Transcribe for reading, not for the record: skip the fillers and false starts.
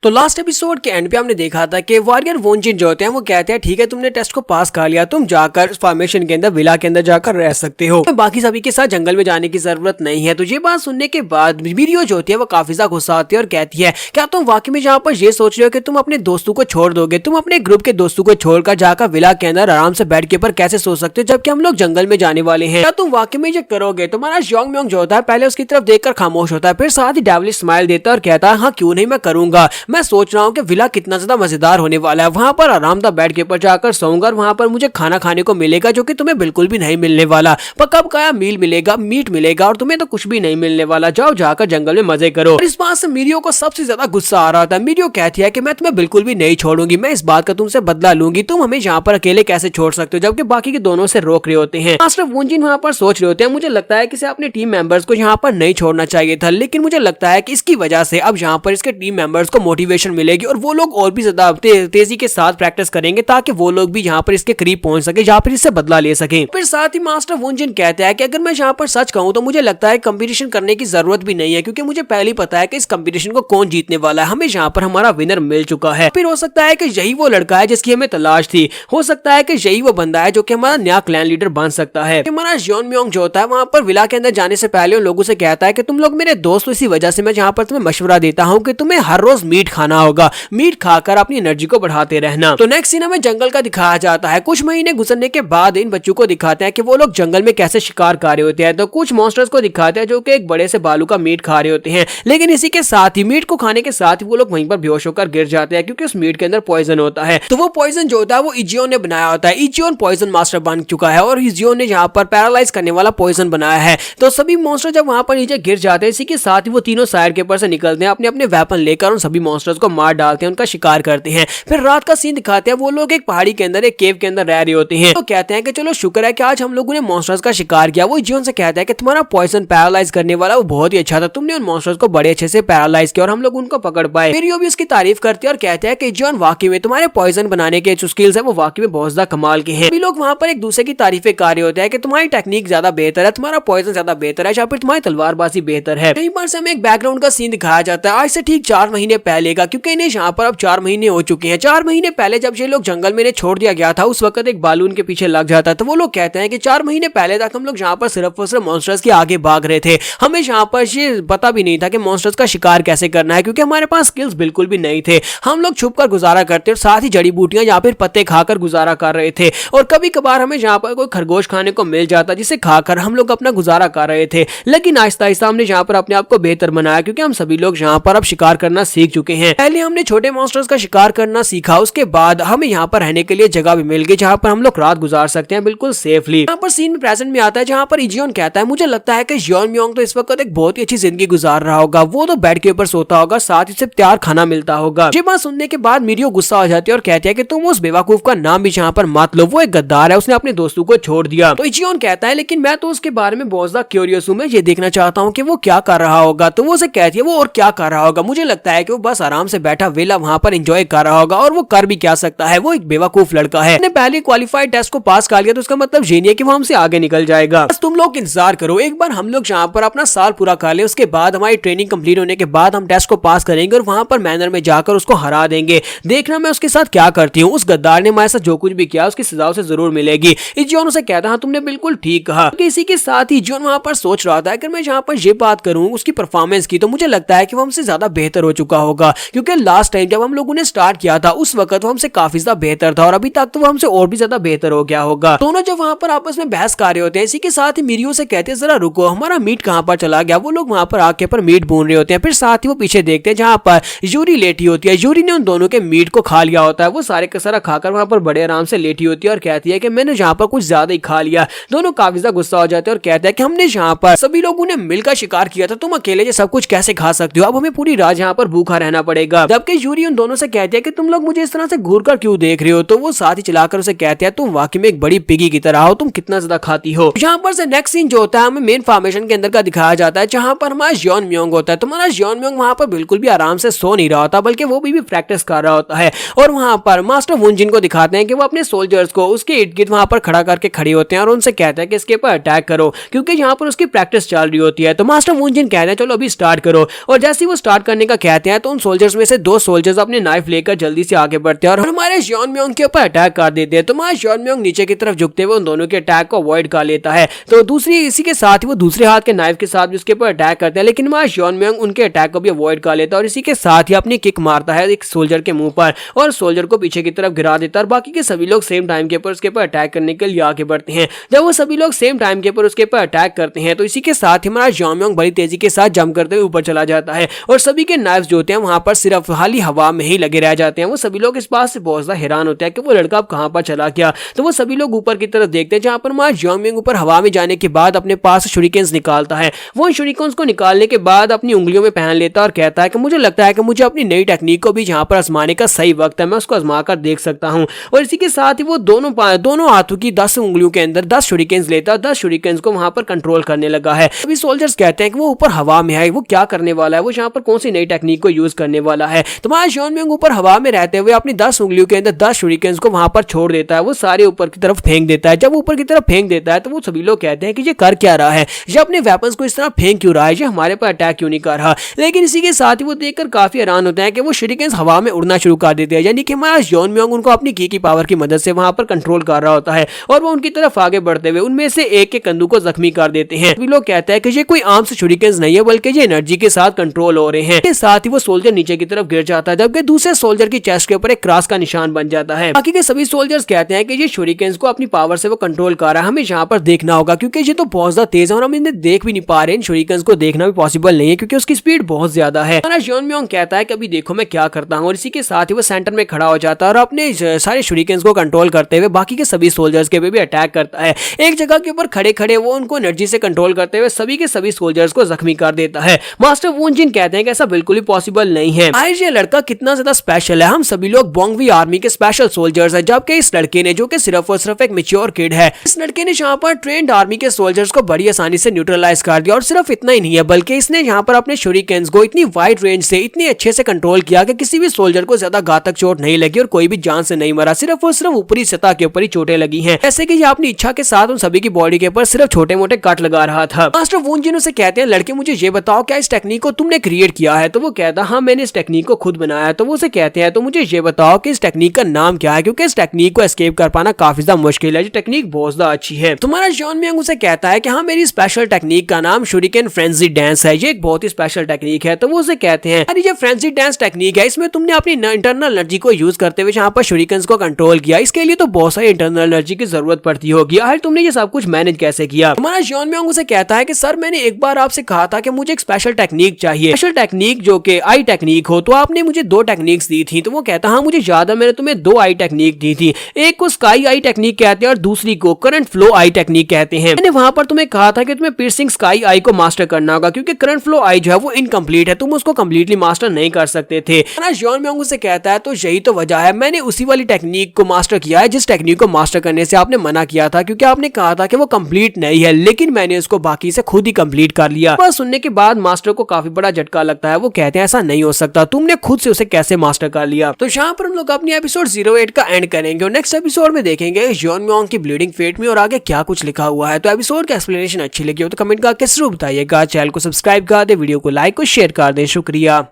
तो last episode के and पे हमने देखा था कि वॉरियर वोनजिन जो होते हैं वो कहते हैं ठीक है तुमने टेस्ट को पास कर लिया, तुम जाकर फॉर्मेशन के अंदर विला के अंदर जाकर रह सकते हो, तो बाकी सभी के साथ जंगल में जाने की जरूरत नहीं है। तो ये बात सुनने के बाद मीरियो जो होती है वो काफी ज्यादा गुस्सा आती है और कहती है क्या तुम वाकई में यहाँ पर ये सोच रहे हो कि तुम अपने दोस्तों को छोड़ दोगे, तुम अपने ग्रुप के दोस्तों को छोड़कर जाकर विला के अंदर आराम से बेड के ऊपर कैसे सो सकते हो जबकि हम लोग जंगल में जाने वाले हैं, क्या तुम वाकई में ये करोगे। तुम्हारा योंग म्योंग जो होता है पहले उसकी तरफ देखकर खामोश होता है, फिर साथ ही डेविलिश स्माइल देता है और कहता है हाँ क्यों नहीं मैं करूंगा, मैं सोच रहा हूँ कि विला कितना ज्यादा मजेदार होने वाला है, वहां पर आरामदायक बेड के ऊपर जाकर सोऊंगा और वहां पर मुझे खाना खाने को मिलेगा जो कि तुम्हें बिल्कुल भी नहीं मिलने वाला, पक्का पकाया मील मिलेगा, मीट मिलेगा और तुम्हें तो कुछ भी नहीं मिलने वाला, जाओ जाकर जंगल में मजे करो। और इस बात से मीरियो को सबसे ज्यादा गुस्सा आ रहा था। मीरियो कहती है कि मैं तुम्हें बिल्कुल भी नहीं छोड़ूंगी, मैं इस बात का तुमसे बदला लूंगी, तुम हमें यहाँ पर अकेले कैसे छोड़ सकते हो, जबकि बाकी के दोनों से रोक रहे होते हैं। मास्टर वोनजिन वहाँ पर सोच रहे होते हैं मुझे लगता है कि इसे अपने टीम मेंबर्स को यहाँ पर नहीं छोड़ना चाहिए था, लेकिन मुझे लगता है कि इसकी वजह से अब यहाँ पर इसके टीम मेंबर्स को मोटिवेशन मिलेगी और वो लोग और भी ज्यादा तेजी के साथ प्रैक्टिस करेंगे ताकि वो लोग भी यहाँ पर इसके करीब पहुंच सके, जहाँ पर इससे बदला ले सके। फिर साथ ही मास्टर वोनजिन कहता है कि अगर मैं यहाँ पर सच कहूँ तो मुझे लगता है कंपटीशन करने की जरूरत भी नहीं है, क्योंकि मुझे पहले ही पता है कि इस कंपटीशन को कौन जीतने वाला है, हमें यहाँ पर हमारा विनर मिल चुका है। फिर हो सकता है कि यही वो लड़का है जिसकी हमें तलाश थी, हो सकता है कि यही वो बंदा है जो कि हमारा नया क्लैन लीडर बन सकता है। हमारा योन म्योंग जो होता है वहां पर विला के अंदर जाने से पहले उन लोगों से कहता है कि तुम लोग मेरे दोस्त, इसी वजह से मैं यहाँ पर तुम्हें मशवरा देता हूँ कि तुम्हें हर रोज मीट खाना होगा, मीट खाकर अपनी एनर्जी को बढ़ाते रहना। तो नेक्स्ट सीन हमें जंगल का दिखाया जाता है। कुछ महीने गुजरने के बाद इन बच्चों को दिखाते हैं कि वो लोग जंगल में कैसे शिकार कर रहे होते हैं। तो कुछ मॉन्स्टर्स को दिखाते हैं जो कि एक बड़े से बालू का मीट खा रहे होते हैं, लेकिन इसी के साथ ही मीट को खाने के साथ ही वो लोग वहीं पर बेहोश होकर गिर जाते हैं क्योंकि उस मीट के अंदर पॉइजन होता है। तो वो पॉइजन जो होता है वो इजियोन ने बनाया होता है। इजियोन पॉइजन मास्टर बन चुका है और इजियोन ने यहाँ पर पैरालाइज करने वाला पॉइजन बनाया है। तो सभी मॉन्स्टर जब वहां पर नीचे गिर जाते हैं, इसी के साथ ही वो तीनों साइड के ऊपर से निकलते हैं, अपने अपने वेपन लेकर उन सभी मॉन्स्टर्स को मार डालते हैं, उनका शिकार करते हैं। फिर रात का सीन दिखाते हैं, वो लोग एक पहाड़ी के अंदर एक केव के अंदर रह रहे होते हैं। तो कहते हैं कि चलो शुक्र है कि आज हम लोगों ने मॉन्स्टर्स का शिकार किया। वो इजियोन से कहता है कि तुम्हारा पॉइजन पैरालाइज करने वाला वो बहुत ही अच्छा था, तुमने उन मॉन्स्टर्स को बड़े अच्छे से पैरालाइज किया और हम लोग उनको पकड़ पाए। फिर यो भी उसकी तारीफ करते हैं और कहते हैं कि इजियोन वाकई में तुम्हारे पॉइजन बनाने के जो स्किल्स है वो वाकई में बहुत ज्यादा कमाल के हैं। लोग वहां पर एक दूसरे की तारीफें कर रहे होते हैं कि तुम्हारी टेक्निक ज्यादा बेहतर है, तुम्हारा पॉइजन ज्यादा बेहतर है या फिर तुम्हारी तलवारबाजी बेहतर है। कहीं पर से हमें एक बैकग्राउंड का सीन दिखाया जाता है आज से ठीक 4 महीने पहले का, क्योंकि इन्हें यहाँ पर अब 4 महीने हो चुके हैं। 4 महीने पहले जब ये लोग जंगल में छोड़ दिया गया था उस वक्त एक बालून के पीछे लग जाता है। तो वो लोग कहते हैं कि 4 महीने पहले तक हम लोग यहाँ पर सिर्फ और सिर्फ मॉन्स्टर्स के आगे भाग रहे थे, हमें यहाँ पर ये पता भी नहीं था कि मॉन्स्टर्स का शिकार कैसे करना है, क्योंकि हमारे पास स्किल्स बिल्कुल भी नहीं थे। हम लोग छुप कर गुजारा करते और साथ ही जड़ी बूटियां या फिर पत्ते खाकर गुजारा कर रहे थे, और कभी कभार हमें यहाँ पर कोई खरगोश खाने को मिल जाता जिसे खाकर हम लोग अपना गुजारा कर रहे थे। लेकिन आहिस्ता आहिस्ता हमने यहाँ पर अपने आप को बेहतर बनाया, क्योंकि हम सभी लोग यहाँ पर अब शिकार करना सीख चुके हैं। पहले हमने छोटे मॉन्स्टर्स का शिकार करना सीखा, उसके बाद हमें यहाँ पर रहने के लिए जगह भी मिल गई जहाँ पर हम लोग रात गुजार सकते हैं बिल्कुल सेफली। यहाँ पर सीन में प्रेजेंट में आता है जहाँ पर इजियोन कहता है मुझे लगता है कि योन म्योंग तो इस वक्त एक बहुत ही अच्छी जिंदगी गुजार रहा होगा, वो तो बेड के ऊपर सोता होगा, साथ ही सिर्फ तैयार खाना मिलता होगा। ये बात सुनने के बाद मीरियो गुस्सा हो जाती है और कहती है कि तुम उस बेवकूफ का नाम भी यहाँ पर मत लो, वो एक गद्दार है, उसने अपने दोस्तों को छोड़ दिया। तो इजियोन कहता है लेकिन मैं तो उसके बारे में बहुत ज्यादा क्यूरियस हूँ, मैं ये देखना चाहता हूँ कि वो क्या कर रहा होगा। तो वो उसे कहती है वो और क्या कर रहा होगा, मुझे लगता है कि वो बस आराम से बैठा वेला वहां पर एंजॉय कर रहा होगा, और वो कर भी क्या सकता है, वो एक बेवकूफ लड़का है, उसने पहले क्वालिफाइड टेस्ट को पास कर लिया, तो उसका मतलब ये नहीं है कि वो हमसे आगे निकल जाएगा। बस तुम लोग इंतजार करो, एक बार हम लोग यहाँ पर अपना साल पूरा कर ले, उसके बाद हमारी ट्रेनिंग कंप्लीट होने के बाद हम टेस्ट को पास करेंगे और वहां पर मैनर में जाकर उसको हरा देंगे, देखना मैं उसके साथ क्या करती हूँ। उस गद्दार ने हमारे साथ जो कुछ भी किया उसकी सजा उसे जरूर मिलेगी। इजियोन उसे कहता है तुमने बिल्कुल ठीक कहा। इसी के साथ ही इजियोन वहां पर सोच रहा था अगर मैं यहाँ पर ये बात करूँ उसकी परफॉर्मेंस की, तो मुझे लगता है कि वो हमसे ज्यादा बेहतर हो चुका होगा, क्योंकि लास्ट टाइम जब हम लोगों ने स्टार्ट किया था उस वक्त वो हमसे काफी ज्यादा बेहतर था और अभी तक तो वो हमसे और भी ज्यादा बेहतर हो गया होगा। दोनों जब वहां पर आपस में बहस कर रहे होते हैं, इसी के साथ ही मीरियो से कहते हैं जरा रुको, हमारा मीट कहाँ पर चला गया। वो लोग वहां पर आके पर मीट भून रहे होते हैं, फिर साथ ही वो पीछे देखते हैं जहाँ पर यूरी लेटी होती है। यूरी ने उन दोनों के मीट को खा लिया होता है, वो सारे का सारा खाकर वहां पर बड़े आराम से लेटी होती है और कहती है कि मैंने यहाँ पर कुछ ज्यादा ही खा लिया। दोनों काफी ज्यादा गुस्सा हो जाते हैं और कहते हैं कि हमने यहाँ पर सभी लोगों ने मिलकर शिकार किया था, तुम अकेले ये सब कुछ कैसे खा सकते हो, अब हमें पूरी रात यहाँ पर भूखा रहना पड़ेगा। जबकि यूरी उन दोनों से कहती है कि तुम लोग मुझे इस तरह से घूर कर क्यों देख रहे हो। तो वो साथ ही चलाकर उसे कहते हैं तुम वाकई में एक बड़ी पिगी की तरह हो, तुम कितना ज्यादा खाती हो। यहाँ पर से नेक्स्ट सीन जो होता है हमें मेन फॉर्मेशन के अंदर का दिखाया जाता है, जहाँ पर हमारा योन म्योंग होता है। तुम्हारा योन म्योंग वहां पर बिल्कुल भी आराम से सो नहीं रहा होता, बल्कि वो भी प्रैक्टिस कर रहा होता है। और वहां पर मास्टर वोनजिन को दिखाते हैं कि वो अपने सोल्जर्स को उसके इर्द गिर्द वहां पर खड़ा करके खड़े होते हैं और उनसे कहते हैं कि इसके ऊपर अटैक करो, क्योंकि यहाँ पर उसकी प्रैक्टिस चल रही होती है। तो मास्टर वोनजिन कहते हैं चलो अभी स्टार्ट करो, और जैसे ही वो स्टार्ट करने का कहते हैं तो उन सोल्जर्स में से 2 सोल्जर्स अपने नाइफ लेकर जल्दी से आगे बढ़ते हैं और हमारे जॉन म्योंग के ऊपर अटैक कर देते हैं। तो हमारा जॉन म्योंग नीचे की तरफ झुकते हुए उन दोनों के अटैक को अवॉइड कर लेता है। तो दूसरी इसी के साथ ही वो दूसरे हाथ के नाइफ के साथ भी उसके ऊपर अटैक करते हैं, लेकिन हमारा जॉन म्योंग उनके अटैक को भी अवॉइड कर लेता है और इसी के साथ ही अपनी किक मारता है एक सोल्जर के मुंह पर और सोल्जर को पीछे की तरफ गिरा देता है और बाकी के सभी लोग सेम टाइम के ऊपर उसके ऊपर अटैक करने के लिए आगे बढ़ते हैं। जब वो सभी लोग सेम टाइम के ऊपर उसके ऊपर अटैक करते हैं तो इसी के साथ ही हमारा जॉन म्योंग बड़ी तेजी के साथ जंप करते हुए ऊपर चला जाता है और सभी के नाइफ्स जो होते हैं वहां पर सिर्फ खाली हवा में ही लगे रह जाते हैं। वो सभी लोग इस बात से बहुत ज्यादा हैरान होते हैं कि वो लड़का अब कहां पर चला गया। तो वो सभी लोग ऊपर की तरफ देखते हैं जहां पर हमारा जॉन म्योंग ऊपर हवा में जाने के बाद अपने पास शूरिकेन्स निकालता है। वो शूरिकेन्स को निकालने के बाद अपनी उंगलियों में पहन लेता है और कहता है कि मुझे लगता है कि मुझे अपनी नई टेक्निक को भी जहां पर आजमाने का सही वक्त है, मैं उसको आजमा कर देख सकता हूं। और इसी के साथ ही वो दोनों हाथों की 10 उंगलियों के अंदर 10 शूरिकेन्स लेता है, 10 शूरिकेन्स को वहां पर कंट्रोल करने लगा है। अभी सोल्जर्स कहते हैं कि वो ऊपर हवा में है, वो क्या करने वाला है, वो यहाँ पर कौन सी नई टेक्निक को यूज करने वाला है। तो हमारा जॉन म्योंग ऊपर हवा में रहते हुए अपनी 10 उंगलियों के अंदर 10 शूरिकेन्स को वहां पर छोड़ देता है, वो सारे ऊपर की तरफ फेंक देता है। जब वो ऊपर की तरफ फेंक देता है तो वो सभी लोग कहते हैं कि ये कर क्या रहा है, ये अपने वेपन्स को इस तरह फेंक क्यों रहा है, ये हमारे पर अटैक क्यों नहीं कर रहा। लेकिन इसी के साथ ही वो देखकर काफी हैरान होते हैं कि वो शूरिकेन्स हवा में उड़ना शुरू कर देते हैं, यानी कि हमारा जॉन म्योंग उनको अपनी की पावर की मदद से वहां पर कंट्रोल कर रहा होता है और वो उनकी तरफ आगे बढ़ते हुए उनमें से एक के कंधों को जख्मी कर देते हैं। सभी लोग कहते हैं कि ये कोई आम से शूरिकेन्स नहीं है बल्कि ये एनर्जी के साथ कंट्रोल हो रहे हैं। इसके साथ ही वो सोल्जर नीचे की तरफ गिर जाता है जबकि दूसरे सोल्जर की चेस्ट के ऊपर एक क्रॉस का निशान बन जाता है। बाकी के सभी सोल्जर्स कहते हैं कि ये शूरिकेन्स को अपनी पावर से वो कंट्रोल कर रहा है, हमें यहाँ पर देखना होगा क्योंकि ये तो बहुत ज्यादा तेज है और हम इन्हें देख भी नहीं पा रहे। इन शूरिकेन्स को देखना भी पॉसिबल नहीं है क्योंकि उसकी स्पीड बहुत ज्यादा है। हमारा जॉन म्योंग कहता है कि अभी देखो मैं क्या करता हूँ और इसी के साथ ही वो सेंटर में खड़ा हो जाता है और अपने सारे शूरिकेन्स को कंट्रोल करते हुए बाकी के सभी सोल्जर्स के भी अटैक करता है। एक जगह के ऊपर खड़े खड़े वो उनको एनर्जी से कंट्रोल करते हुए सभी के सभी सोल्जर्स को जख्मी कर देता है। मास्टर वून जिन कहते हैं कि ऐसा बिल्कुल ही पॉसिबल नहीं है। आखिर ये लड़का कितना ज्यादा स्पेशल है, हम सभी लोग बोंगवी आर्मी के स्पेशल सोल्जर्स हैं, जबकि इस लड़के ने जो कि सिर्फ और सिर्फ एक मैच्योर किड है, इस लड़के ने यहाँ पर ट्रेंड आर्मी के सोल्जर्स को बड़ी आसानी से न्यूट्रलाइज कर दिया। और सिर्फ इतना ही नहीं है बल्कि इसने यहाँ पर अपने शूरिकेन्स को इतनी वाइड रेंज से इतने अच्छे से कंट्रोल किया कि किसी भी सोल्जर को ज्यादा घातक चोट नहीं लगी और कोई भी जान से नहीं मरा, सिर्फ और सिर्फ ऊपरी सतह के ऊपर ही चोटें लगी हैं। जैसे कि ये अपनी इच्छा के साथ उन सभी की बॉडी के ऊपर सिर्फ छोटे मोटे कट लगा रहा था। मास्टर वून जिन उसे कहते हैं लड़के मुझे ये बताओ क्या इस टेक्निक को तुमने क्रिएट किया है। तो वो कहता हाँ मैंने इस टेक्निक को खुद बनाया। तो वो उसे कहते हैं तो मुझे ये बताओ कि इस टेक्निक का नाम क्या है क्योंकि इस टेक्निक को एस्केप कर पाना काफी ज्यादा मुश्किल है, ये टेक्निक बहुत ज्यादा अच्छी है। तुम्हारा जॉन म्योंग उसे कहता है कि हाँ मेरी स्पेशल टेक्निक का नाम शूरिकेन फ्रेंजी डांस है, ये एक बहुत ही स्पेशल टेक्निक है। तो वो उसे कहते हैं अरे ये फ्रेंजी डांस टेक्निक है, इसमें तुमने अपनी इंटरनल एनर्जी को यूज करते हुए यहाँ पर शूरिकेन्स को कंट्रोल किया, इसके लिए तो बहुत सारी इंटरनल एनर्जी की जरूरत पड़ती होगी, आखिर तुमने ये सब कुछ मैनेज कैसे किया। हमारा जॉन म्योंग उसे कहता है कि सर मैंने एक बार आपसे कहा था कि मुझे एक स्पेशल टेक्निक चाहिए, स्पेशल टेक्निक जो कि आई टेक्निक हो, तो आपने मुझे 2 टेक्निक्स दी थी। तो वो कहता हाँ मुझे याद है मैंने तुम्हें 2 आई टेक्निक दी थी, एक को स्काई आई टेक्निक कहते हैं और दूसरी को करंट फ्लो आई टेक्निक कहते हैं। मैंने वहां पर तुम्हें कहा था कि तुम्हें पियर्सिंग स्काई आई को मास्टर करना होगा क्योंकि करंट फ्लो आई जो है वो इनकम्प्लीट है, तुम उसको कम्प्लीटली मास्टर नहीं कर सकते थे। जॉन म्योंग उसे कहता है तो यही तो वजह है, मैंने उसी वाली टेक्निक को मास्टर किया है जिस टेक्निक को मास्टर करने से आपने मना किया था क्योंकि आपने कहा था कि वो कंप्लीट नहीं है, लेकिन मैंने उसको बाकी से खुद ही कंप्लीट कर लिया। बस सुनने के बाद मास्टर को काफी बड़ा झटका लगता है, वो कहते हैं ऐसा नहीं हो सकता, तुमने खुद से उसे कैसे मास्टर कर लिया। तो यहाँ पर हम लोग अपनी एपिसोड 08 का एंड करेंगे और नेक्स्ट एपिसोड में देखेंगे जॉन म्योंग की ब्लीडिंग फेट में और आगे क्या कुछ लिखा हुआ है। तो एपिसोड की एक्सप्लेनेशन अच्छी लगी हो तो कमेंट करके जरूर बताइएगा, चैनल को सब्सक्राइब कर दे, वीडियो को लाइक और शेयर कर दे। शुक्रिया।